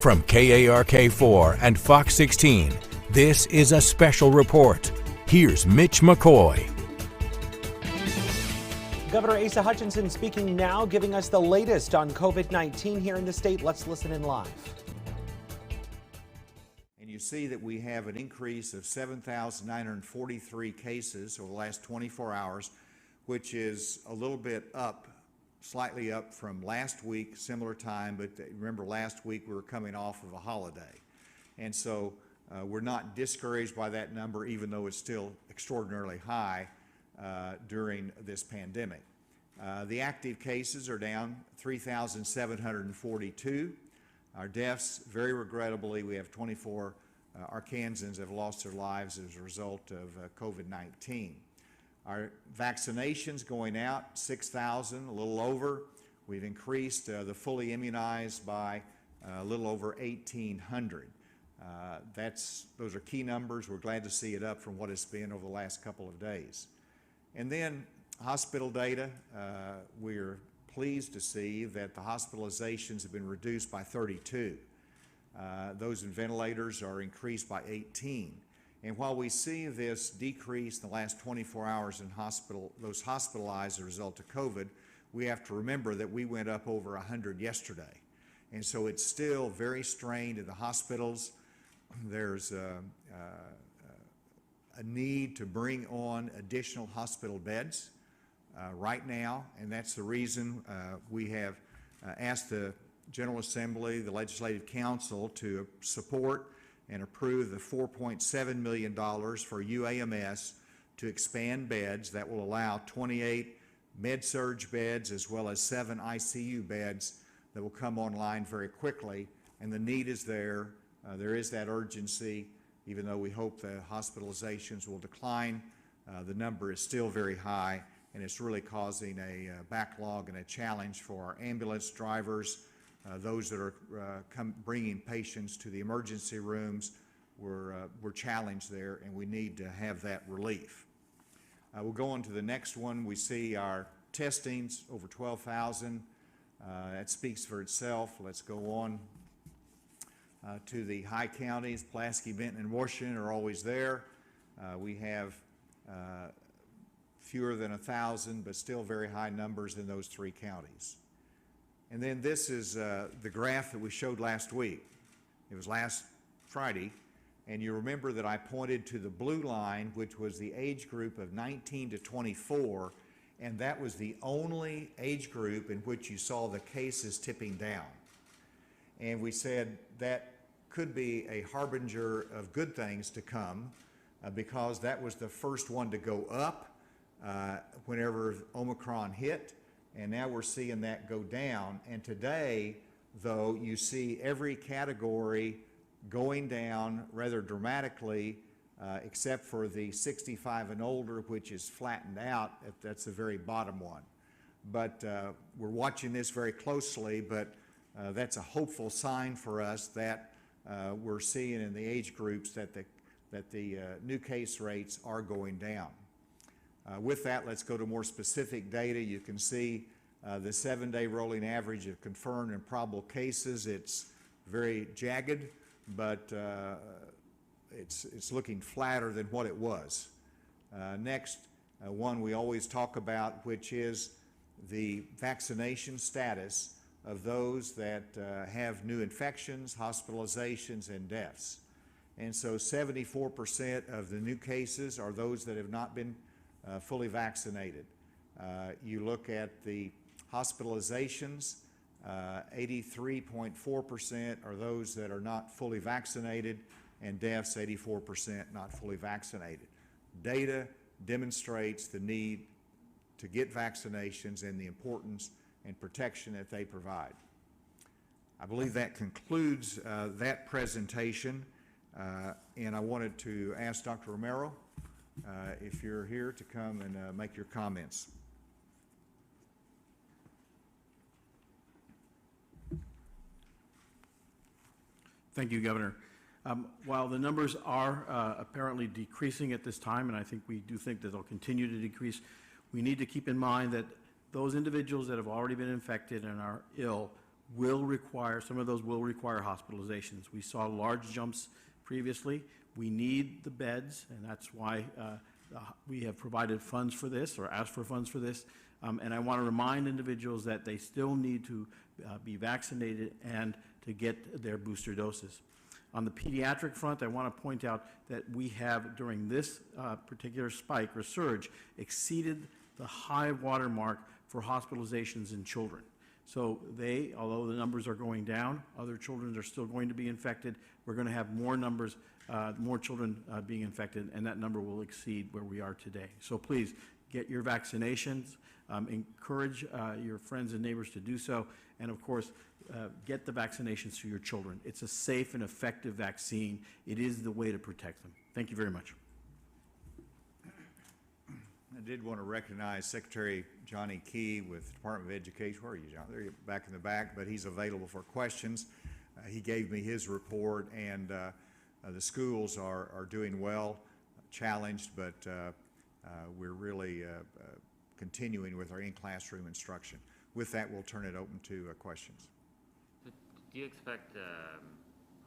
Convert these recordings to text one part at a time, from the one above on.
From KARK4 and Fox 16, this is a special report. Here's Mitch McCoy. Governor Asa Hutchinson speaking now, giving us the latest on COVID-19 here in the state. Let's listen in live. And you see that we have an increase of 7,943 cases over the last 24 hours, which is a little bit up, slightly up from last week, similar time, but remember last week we were coming off of a holiday. And so we're not discouraged by that number, even though it's still extraordinarily high during this pandemic. The active cases are down 3,742. Our deaths, very regrettably, we have 24 Arkansans have lost their lives as a result of COVID-19. Our vaccinations going out, 6,000, a little over. We've increased the fully immunized by a little over 1,800. Those are key numbers. We're glad to see it up from what it's been over the last couple of days. And then hospital data, we're pleased to see that the hospitalizations have been reduced by 32. Those in ventilators are increased by 18. And while we see this decrease in the last 24 hours in those hospitalized as a result of COVID, we have to remember that we went up over 100 yesterday. And so it's still very strained in the hospitals. There's a need to bring on additional hospital beds right now, and that's the reason we have asked the General Assembly, the Legislative Council, to support and approve the $4.7 million for UAMS to expand beds that will allow 28 med-surg beds as well as 7 ICU beds that will come online very quickly. And the need is there. There is that urgency. Even though we hope the hospitalizations will decline, the number is still very high, and it's really causing a backlog and a challenge for our ambulance drivers. Those that are bringing patients to the emergency rooms, we're challenged there, and we need to have that relief. We'll go on to the next one. We see our testings over 12,000. That speaks for itself. Let's go on to the high counties. Pulaski, Benton, and Washington are always there. We have fewer than 1,000, but still very high numbers in those 3 counties. And then this is the graph that we showed last week. It was last Friday, and you remember that I pointed to the blue line, which was the age group of 19 to 24, and that was the only age group in which you saw the cases tipping down. And we said that could be a harbinger of good things to come because that was the first one to go up whenever Omicron hit. And now we're seeing that go down. And today, though, you see every category going down rather dramatically, except for the 65 and older, which is flattened out. That's the very bottom one. But we're watching this very closely, but that's a hopeful sign for us that we're seeing in the age groups that the new case rates are going down. With that, let's go to more specific data. You can see the 7-day rolling average of confirmed and probable cases. It's very jagged, but it's looking flatter than what it was. Next, one we always talk about, which is the vaccination status of those that have new infections, hospitalizations, and deaths. And so 74% of the new cases are those that have not been fully vaccinated. You look at the hospitalizations, 83.4% are those that are not fully vaccinated, and deaths, 84% not fully vaccinated. Data demonstrates the need to get vaccinations and the importance and protection that they provide. I believe that concludes that presentation, and I wanted to ask Dr. Romero if you're here to come and make your comments. Thank you, Governor. While the numbers are apparently decreasing at this time, and I think we do think that they'll continue to decrease, we need to keep in mind that those individuals that have already been infected and are ill some of those will require hospitalizations. We saw large jumps previously. We need the beds, and that's why we have provided funds for this, or asked for funds for this. And I want to remind individuals that they still need to be vaccinated and to get their booster doses. On the pediatric front, I want to point out that we have, during this particular spike or surge, exceeded the high water mark for hospitalizations in children. So although the numbers are going down, other children are still going to be infected. We're going to have more numbers, more children being infected, and that number will exceed where we are today. So please get your vaccinations, encourage your friends and neighbors to do so, and of course, get the vaccinations for your children. It's a safe and effective vaccine. It is the way to protect them. Thank you very much. I did want to recognize Secretary Johnny Key with the Department of Education. Where are you, John? There you back in the back, but he's available for questions. He gave me his report, and the schools are doing well, challenged, but we're really continuing with our in-classroom instruction. With that, we'll turn it open to questions. Do you expect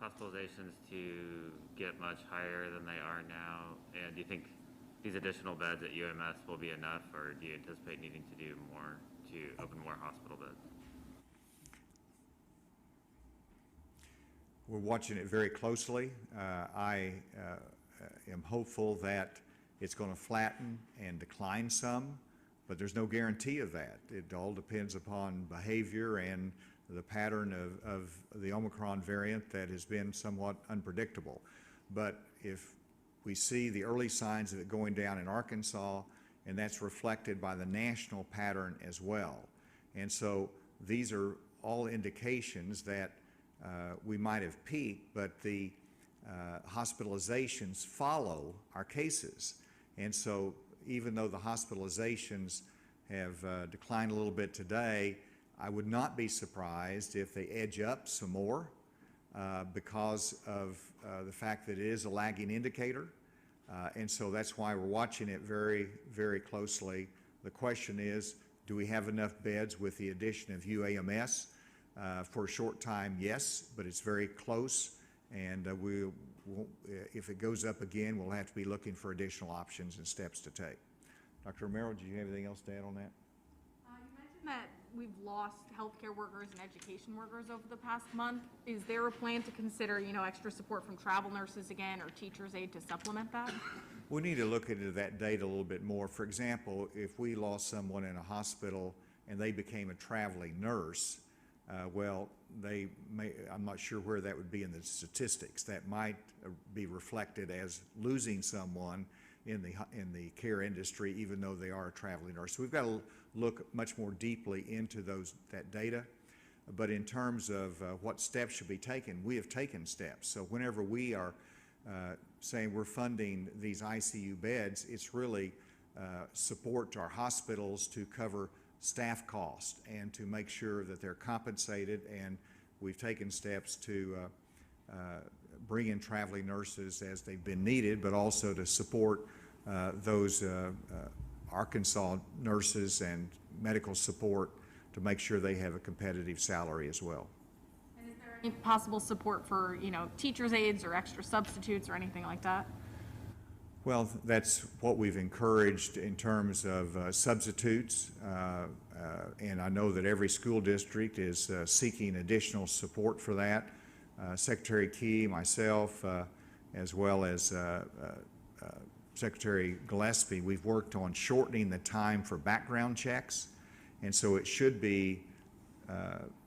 hospitalizations to get much higher than they are now? And do you think these additional beds at UMS will be enough, or do you anticipate needing to do more to open more hospital beds? We're watching it very closely. I am hopeful that it's going to flatten and decline some, but there's no guarantee of that. It all depends upon behavior and the pattern of the Omicron variant that has been somewhat unpredictable. But if we see the early signs of it going down in Arkansas, and that's reflected by the national pattern as well. And so these are all indications that we might have peaked, but the hospitalizations follow our cases. And so even though the hospitalizations have declined a little bit today, I would not be surprised if they edge up some more because of the fact that it is a lagging indicator. And so that's why we're watching it very, very closely. The question is, do we have enough beds with the addition of UAMS? For a short time, yes, but it's very close, and if it goes up again, we'll have to be looking for additional options and steps to take. Dr. Romero, do you have anything else to add on that? You mentioned that we've lost healthcare workers and education workers over the past month. Is there a plan to consider, extra support from travel nurses again or teachers' aid to supplement that? We need to look into that data a little bit more. For example, if we lost someone in a hospital and they became a traveling nurse, well, I'm not sure where that would be in the statistics. That might be reflected as losing someone in the care industry, even though they are a traveling nurse. So we've got to look much more deeply into that data. But in terms of what steps should be taken, we have taken steps. So whenever we are saying we're funding these ICU beds, it's really support to our hospitals to cover staff costs and to make sure that they're compensated, and we've taken steps to bring in traveling nurses as they've been needed, but also to support those Arkansas nurses and medical support to make sure they have a competitive salary as well. And is there any possible support for, teachers' aides or extra substitutes or anything like that? Well, that's what we've encouraged in terms of substitutes, and I know that every school district is seeking additional support for that. Secretary Key, myself, as well as Secretary Gillespie, we've worked on shortening the time for background checks, and so it should be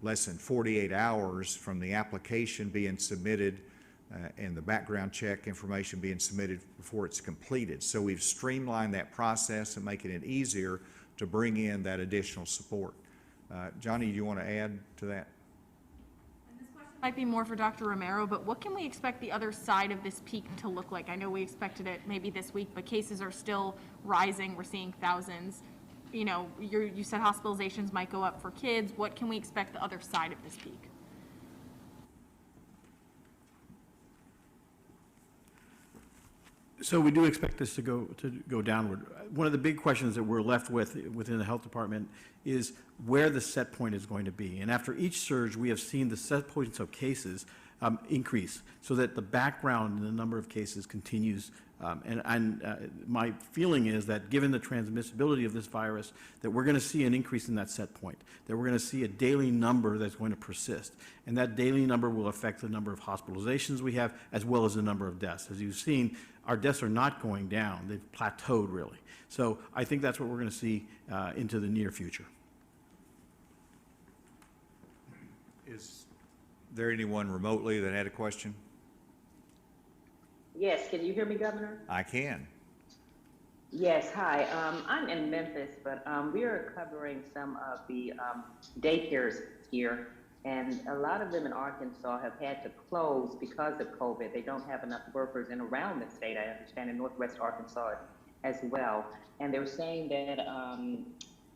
less than 48 hours from the application being submitted and the background check information being submitted before it's completed. So we've streamlined that process and making it easier to bring in that additional support. Johnny, do you want to add to that? And this question might be more for Dr. Romero, but what can we expect the other side of this peak to look like? I know we expected it maybe this week, but cases are still rising. We're seeing thousands. You said hospitalizations might go up for kids. What can we expect the other side of this peak? So we do expect this to go downward. One of the big questions that we're left with within the health department is where the set point is going to be. And after each surge, we have seen the set points of cases increase, so that the background in the number of cases continues. My feeling is that given the transmissibility of this virus, that we're going to see an increase in that set point, that we're going to see a daily number that's going to persist. And that daily number will affect the number of hospitalizations we have, as well as the number of deaths. As you've seen, our deaths are not going down. They've plateaued, really. So I think that's what we're going to see into the near future. Is there anyone remotely that had a question? Yes, can you hear me, Governor? I can. Yes, hi. I'm in Memphis, but we are covering some of the daycares here, and a lot of them in Arkansas have had to close because of COVID. They don't have enough workers in around the state, I understand, in Northwest Arkansas as well. And they're saying that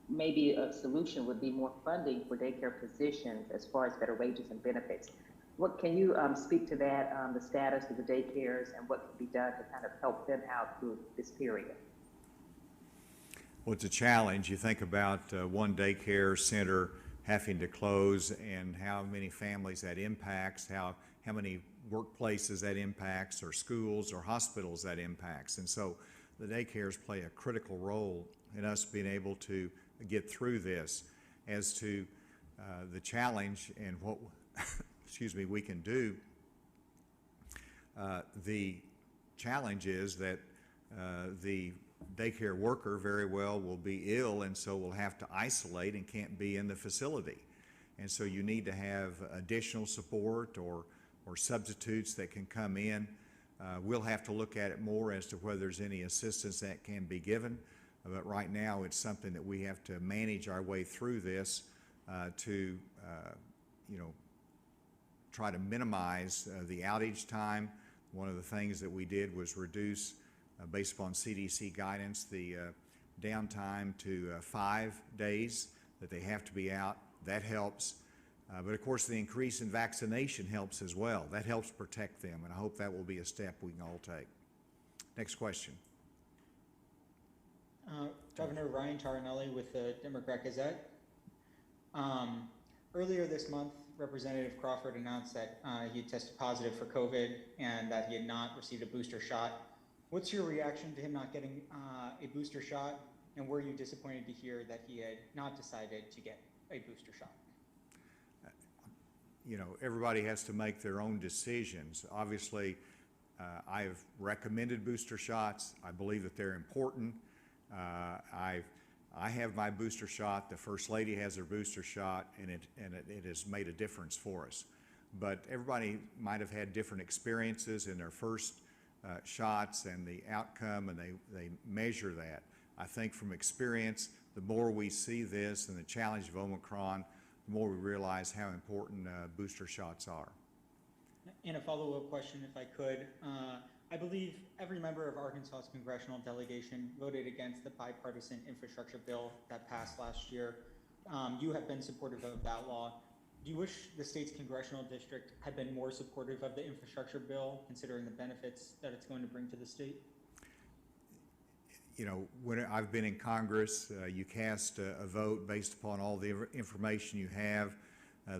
maybe a solution would be more funding for daycare positions as far as better wages and benefits. What can you speak to that, the status of the daycares and what can be done to kind of help them out through this period? Well, it's a challenge. You think about one daycare center having to close and how many families that impacts, how many workplaces that impacts, or schools or hospitals that impacts. And so the daycares play a critical role in us being able to get through this. As to the challenge and what excuse me, we can do, the challenge is that the daycare worker very well will be ill, and so will have to isolate and can't be in the facility. And so you need to have additional support or substitutes that can come in. We'll have to look at it more as to whether there's any assistance that can be given. But right now, it's something that we have to manage our way through this to, try to minimize the outage time. One of the things that we did was reduce, based upon CDC guidance, the downtime to 5 days that they have to be out. That helps. But of course, the increase in vaccination helps as well. That helps protect them, and I hope that will be a step we can all take. Next question. Governor Ryan Taranelli with the Democrat Gazette. Earlier this month, Representative Crawford announced that he had tested positive for COVID and that he had not received a booster shot. What's your reaction to him not getting a booster shot, and were you disappointed to hear that he had not decided to get a booster shot? Everybody has to make their own decisions. Obviously, I've recommended booster shots. I believe that they're important. I have my booster shot. The First Lady has her booster shot, and it has made a difference for us. But everybody might have had different experiences in their first shots and the outcome, and they measure that. I think from experience, the more we see this and the challenge of Omicron, the more we realize how important booster shots are. And a follow-up question, if I could. I believe every member of Arkansas's congressional delegation voted against the bipartisan infrastructure bill that passed last year. You have been supportive of that law. Do you wish the state's congressional district had been more supportive of the infrastructure bill, considering the benefits that it's going to bring to the state? When I've been in Congress, you cast a vote based upon all the information you have.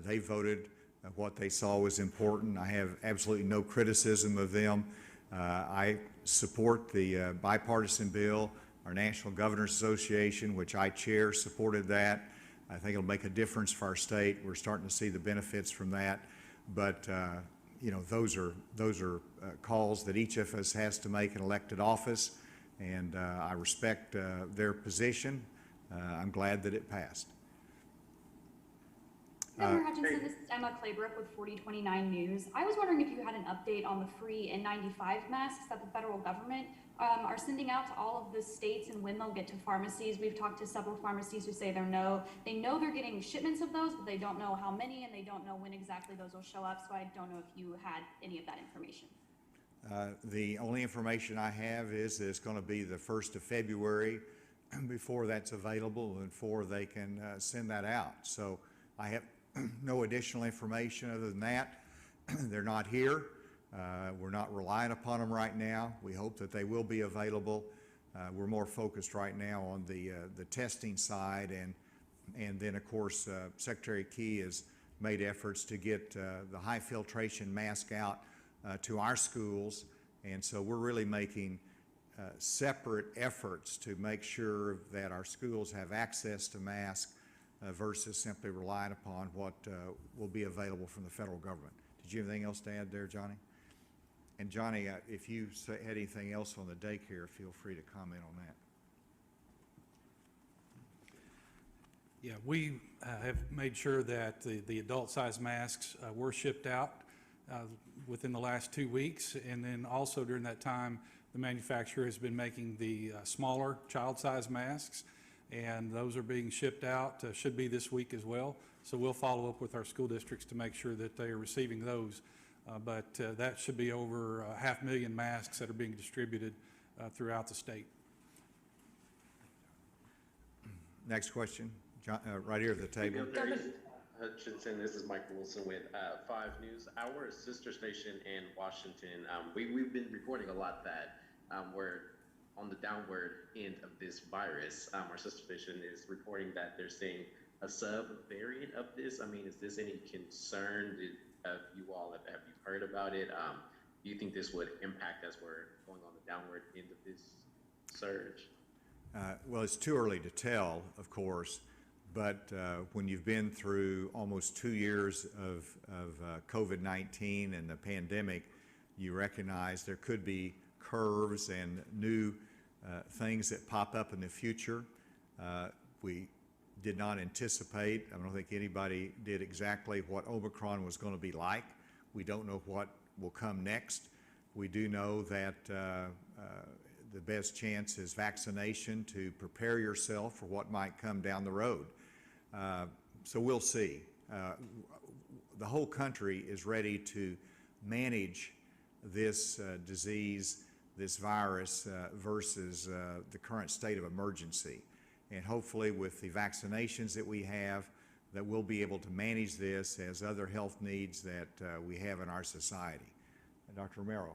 They voted what they saw was important. I have absolutely no criticism of them. I support the bipartisan bill. Our National Governors Association, which I chair, supported that. I think it'll make a difference for our state. We're starting to see the benefits from that. But those are calls that each of us has to make in elected office, and I respect their position. I'm glad that it passed. Governor Hutchinson, this is Emma Claybrook with 4029 News. I was wondering if you had an update on the free N95 masks that the federal government are sending out to all of the states and when they'll get to pharmacies. We've talked to several pharmacies who say they know they're getting shipments of those, but they don't know how many and they don't know when exactly those will show up. So I don't know if you had any of that information. The only information I have is that it's going to be the 1st of February before that's available and before they can send that out. So I have no additional information other than that. They're not here. We're not relying upon them right now. We hope that they will be available. We're more focused right now on the testing side, and then, of course, Secretary Key has made efforts to get the high filtration mask out to our schools, and so we're really making separate efforts to make sure that our schools have access to masks versus simply relying upon what will be available from the federal government. Did you have anything else to add there, Johnny? And Johnny, if you had anything else on the daycare, feel free to comment on that. Yeah, we have made sure that the adult-size masks were shipped out within the last 2 weeks, and then also during that time, the manufacturer has been making the smaller child-size masks, and those are being shipped out, should be this week as well. So we'll follow up with our school districts to make sure that they are receiving those. But that should be over 500,000 masks that are being distributed throughout the state. Next question, John, right here at the table. Governor Hutchinson, this is Michael Wilson with 5 News. Our sister station in Washington, we've been reporting a lot that we're on the downward end of this virus. Our sister station is reporting that they're seeing a sub-variant of this. I mean, is this any concern? Have you heard about it? Do you think this would impact as we're going on the downward end of this surge? Well, it's too early to tell, of course, but when you've been through almost 2 years of COVID-19 and the pandemic, you recognize there could be curves and new things that pop up in the future. We did not anticipate, I don't think anybody did, exactly what Omicron was going to be like. We don't know what will come next. We do know that the best chance is vaccination to prepare yourself for what might come down the road. So we'll see. The whole country is ready to manage this disease, this virus, versus the current state of emergency. And hopefully with the vaccinations that we have, that we'll be able to manage this as other health needs that we have in our society. Dr. Romero.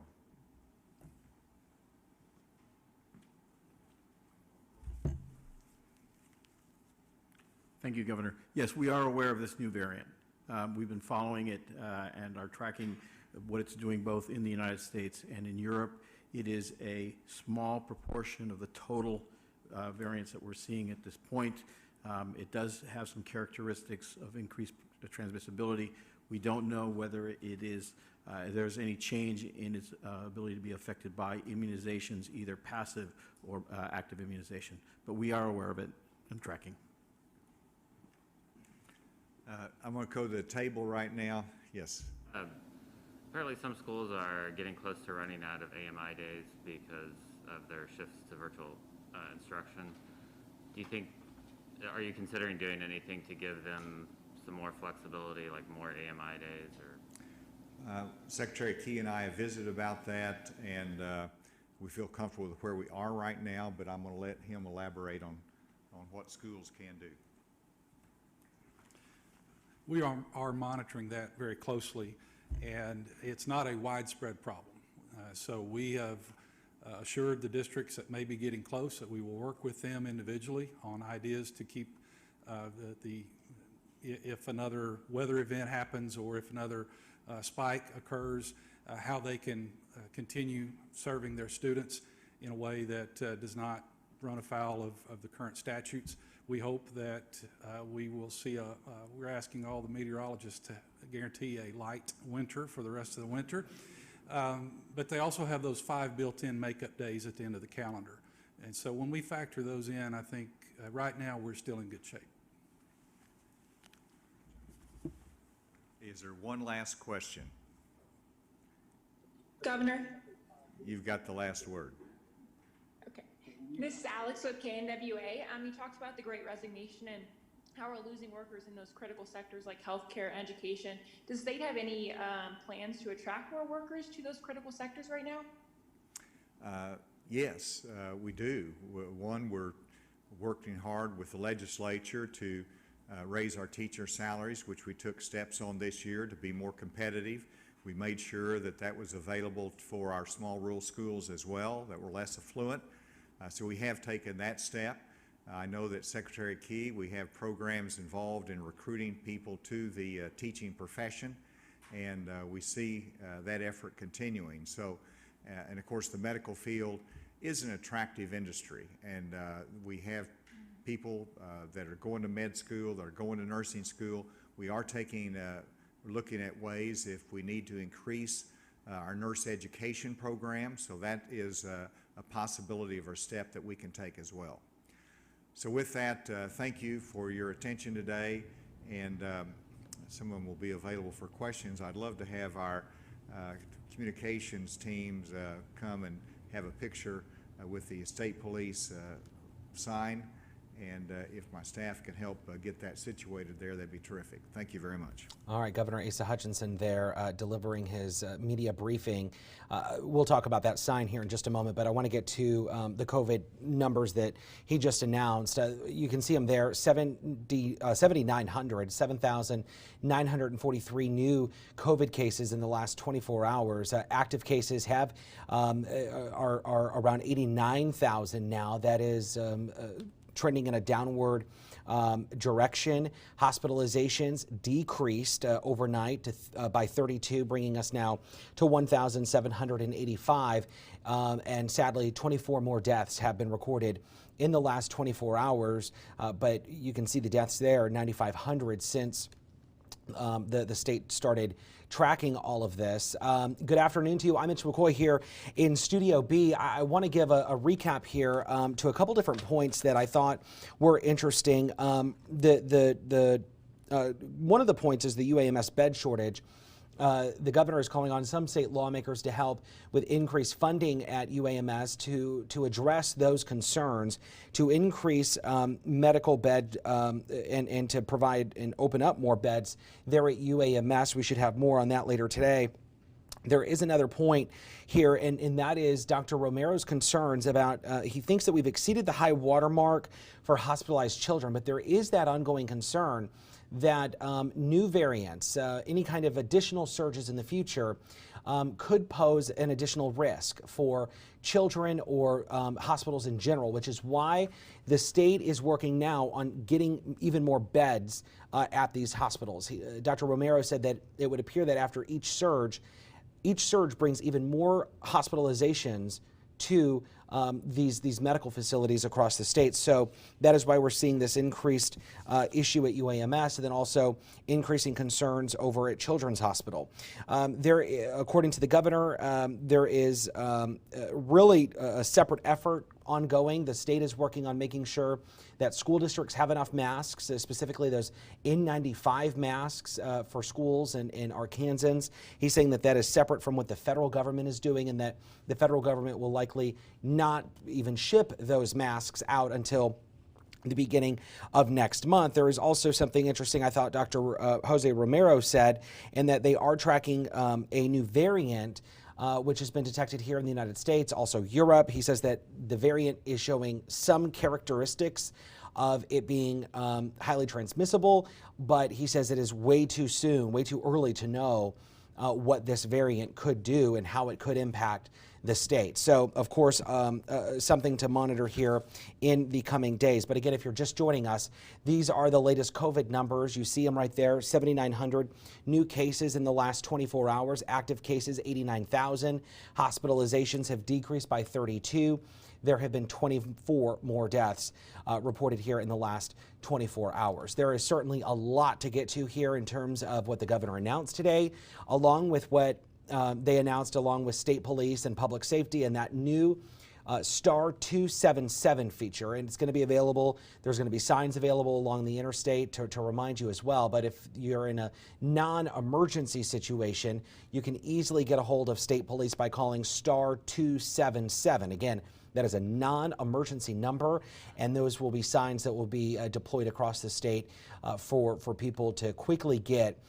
Thank you, Governor. Yes, we are aware of this new variant. We've been following it and are tracking what it's doing both in the United States and in Europe. It is a small proportion of the total variants that we're seeing at this point. It does have some characteristics of increased transmissibility. We don't know whether it is there's any change in its ability to be affected by immunizations, either passive or active immunization. But we are aware of it and tracking. I'm going to go to the table right now. Yes. Apparently some schools are getting close to running out of AMI days because of their shifts to virtual instruction. Do you think, are you considering doing anything to give them some more flexibility, like more AMI days? Or Secretary Key and I have visited about that, and we feel comfortable with where we are right now, but I'm going to let him elaborate on what schools can do. We are monitoring that very closely, and it's not a widespread problem. So we have assured the districts that may be getting close that we will work with them individually on ideas to keep if another weather event happens or if another spike occurs, how they can continue serving their students in a way that does not run afoul of the current statutes. We hope that we will see we're asking all the meteorologists to guarantee a light winter for the rest of the winter. But they also have those 5 built-in makeup days at the end of the calendar. And so when we factor those in, I think right now we're still in good shape. Is there one last question? Governor? You've got the last word. Okay. This is Alex with KNWA. You talked about the Great Resignation and how we're losing workers in those critical sectors like healthcare, education. Does the state have any plans to attract more workers to those critical sectors right now? Yes, we do. One, we're working hard with the legislature to raise our teacher salaries, which we took steps on this year to be more competitive. We made sure that that was available for our small rural schools as well that were less affluent. So we have taken that step. I know that Secretary Key, we have programs involved in recruiting people to the teaching profession, and we see that effort continuing. So, and of course the medical field is an attractive industry, and we have people that are going to med school, that are going to nursing school. We are looking at ways if we need to increase our nurse education program, so that is a possibility of a step that we can take as well. So with that, thank you for your attention today, and someone will be available for questions. I'd love to have our communications teams come and have a picture with the state police sign, and if my staff can help get that situated there, that'd be terrific. Thank you very much. All right, Governor Asa Hutchinson there delivering his media briefing. We'll talk about that sign here in just a moment, but I want to get to the COVID numbers that he just announced. You can see them there, 7,943 new COVID cases in the last 24 hours. Active cases are around 89,000 now. That is trending in a downward direction. Hospitalizations decreased overnight by 32, bringing us now to 1,785. And sadly, 24 more deaths have been recorded in the last 24 hours. But you can see the deaths there, 9,500 since the state started tracking all of this. Good afternoon to you. I'm Mitch McCoy here in Studio B. I want to give a recap here to a couple different points that I thought were interesting. One of the points is the UAMS bed shortage. The governor is calling on some state lawmakers to help with increased funding at UAMS to address those concerns, to increase medical bed and to provide and open up more beds there at UAMS. We should have more on that later today. There is another point here, and that is Dr. Romero's concerns about, he thinks that we've exceeded the high water mark for hospitalized children, but there is that ongoing concern that new variants, any kind of additional surges in the future could pose an additional risk for children or hospitals in general, which is why the state is working now on getting even more beds at these hospitals. Dr. Romero said that it would appear that after each surge brings even more hospitalizations to these medical facilities across the state. So that is why we're seeing this increased issue at UAMS, and then also increasing concerns over at Children's Hospital. According to the governor, there is really a separate effort ongoing. The state is working on making sure that school districts have enough masks, specifically those N95 masks for schools and Arkansans. He's saying that is separate from what the federal government is doing, and that the federal government will likely not even ship those masks out until the beginning of next month. There is also something interesting I thought Dr. Jose Romero said, and that they are tracking a new variant which has been detected here in the United States, also Europe. He says that the variant is showing some characteristics of it being highly transmissible, but he says it is way too soon, way too early to know what this variant could do and how it could impact the state. So, of course, something to monitor here in the coming days. But again, if you're just joining us, these are the latest COVID numbers. You see them right there, 7,900 new cases in the last 24 hours, active cases 89,000, hospitalizations have decreased by 32. There have been 24 more deaths reported here in the last 24 hours. There is certainly a lot to get to here in terms of what the governor announced today, along with what they announced along with state police and public safety and that new Star 277 feature. And it's going to be available. There's going to be signs available along the interstate to remind you as well. But if you're in a non-emergency situation, you can easily get a hold of state police by calling Star 277. Again, that is a non-emergency number, and those will be signs that will be deployed across the state for people to quickly get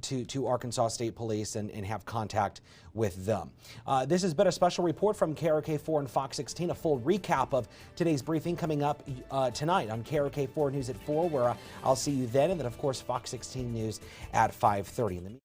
to Arkansas State Police and have contact with them. This has been a special report from KARK4 and Fox 16. A full recap of today's briefing coming up tonight on KARK4 News at 4, where I'll see you then, and then, of course, Fox 16 News at 5:30.